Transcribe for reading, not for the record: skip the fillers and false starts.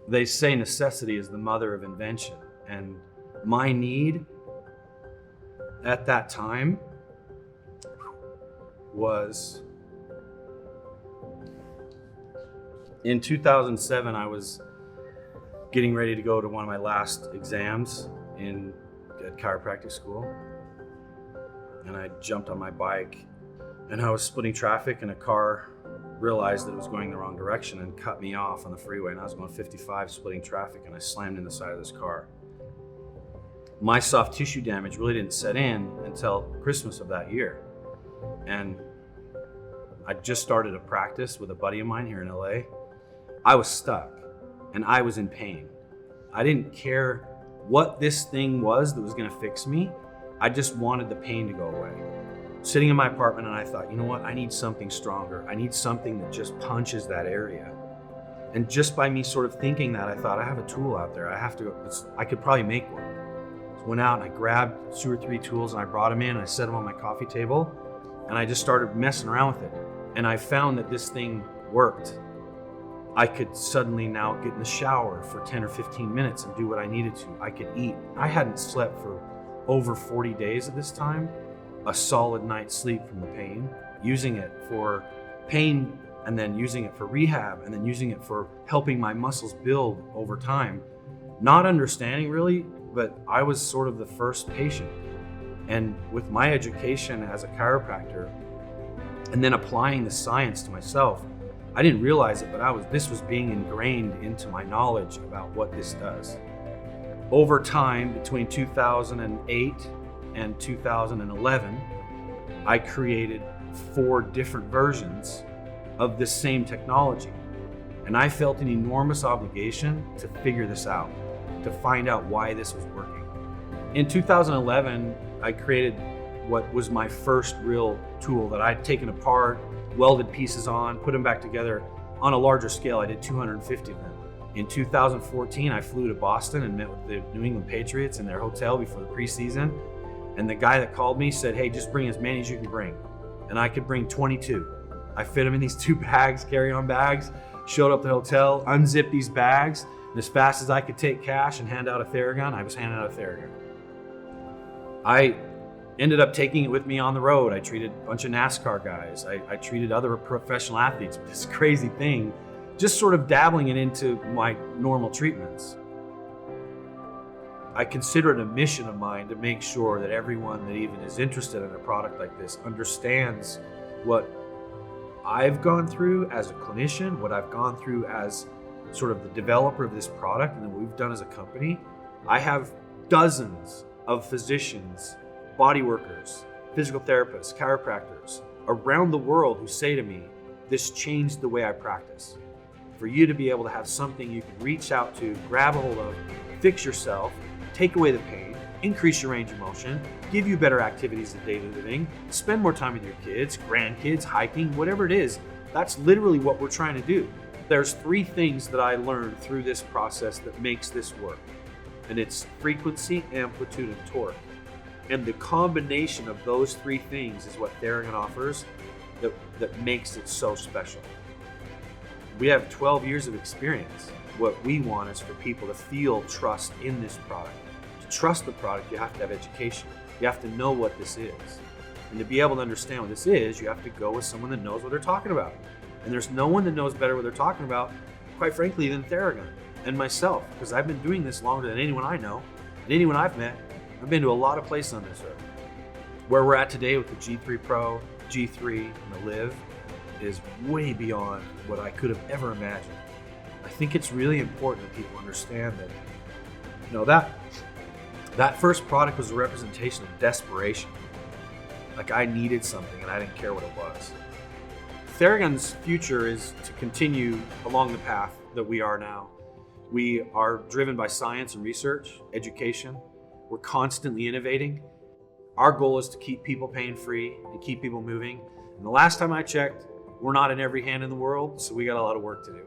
They say necessity is the mother of invention. And my need at that time was, in 2007, I was getting ready to go to one of my last exams at chiropractic school. And I jumped on my bike and I was splitting traffic, and a car realized that it was going the wrong direction and cut me off on the freeway. And I was going 55 splitting traffic, and I slammed in the side of this car. My soft tissue damage really didn't set in until Christmas of that year. And I just started a practice with a buddy of mine here in LA. I was stuck and I was in pain. I didn't care what this thing was that was gonna fix me. I just wanted the pain to go away. Sitting in my apartment, and I thought, you know what? I need something stronger. I need something that just punches that area. And just by me sort of thinking that, I thought, I have a tool out there. I could probably make one. So I went out and I grabbed 2 or 3 tools and I brought them in and I set them on my coffee table, and I just started messing around with it. And I found that this thing worked. I could suddenly now get in the shower for 10 or 15 minutes and do what I needed to. I could eat. I hadn't slept for over 40 days at this time, a solid night's sleep from the pain, using it for pain and then using it for rehab and then using it for helping my muscles build over time. Not understanding really, but I was sort of the first patient. And with my education as a chiropractor and then applying the science to myself, I didn't realize it, but this was being ingrained into my knowledge about what this does. Over time, between 2008 and 2011, I created 4 different versions of this same technology. And I felt an enormous obligation to figure this out, to find out why this was working. In 2011, I created what was my first real tool that I'd taken apart, welded pieces on, put them back together on a larger scale. I did 250 of them. In 2014, I flew to Boston and met with the New England Patriots in their hotel before the preseason. And the guy that called me said, hey, just bring as many as you can bring. And I could bring 22. I fit them in these 2 bags, carry-on bags, showed up at the hotel, unzipped these bags, and as fast as I could take cash and hand out a Theragun, I was handing out a Theragun. I ended up taking it with me on the road. I treated a bunch of NASCAR guys. I treated other professional athletes with this crazy thing, just sort of dabbling it into my normal treatments. I consider it a mission of mine to make sure that everyone that even is interested in a product like this understands what I've gone through as a clinician, what I've gone through as sort of the developer of this product, and then what we've done as a company. I have dozens of physicians, body workers, physical therapists, chiropractors around the world who say to me, this changed the way I practice. For you to be able to have something you can reach out to, grab a hold of, fix yourself, take away the pain, increase your range of motion, give you better activities of daily living, spend more time with your kids, grandkids, hiking, whatever it is. That's literally what we're trying to do. There's 3 things that I learned through this process that makes this work. And it's frequency, amplitude, and torque. And the combination of those 3 things is what Theragun offers that makes it so special. We have 12 years of experience. What we want is for people to feel trust in this product. To trust the product, you have to have education. You have to know what this is. And to be able to understand what this is, you have to go with someone that knows what they're talking about. And there's no one that knows better what they're talking about, quite frankly, than Theragun and myself, because I've been doing this longer than anyone I know and anyone I've met. I've been to a lot of places on this earth. Where we're at today with the G3 Pro, G3, and the Live is way beyond what I could have ever imagined. I think it's really important that people understand that, that first product was a representation of desperation. Like I needed something and I didn't care what it was. Theragun's future is to continue along the path that we are now. We are driven by science and research, education. We're constantly innovating. Our goal is to keep people pain-free and keep people moving. And the last time I checked, we're not in every hand in the world, so we got a lot of work to do.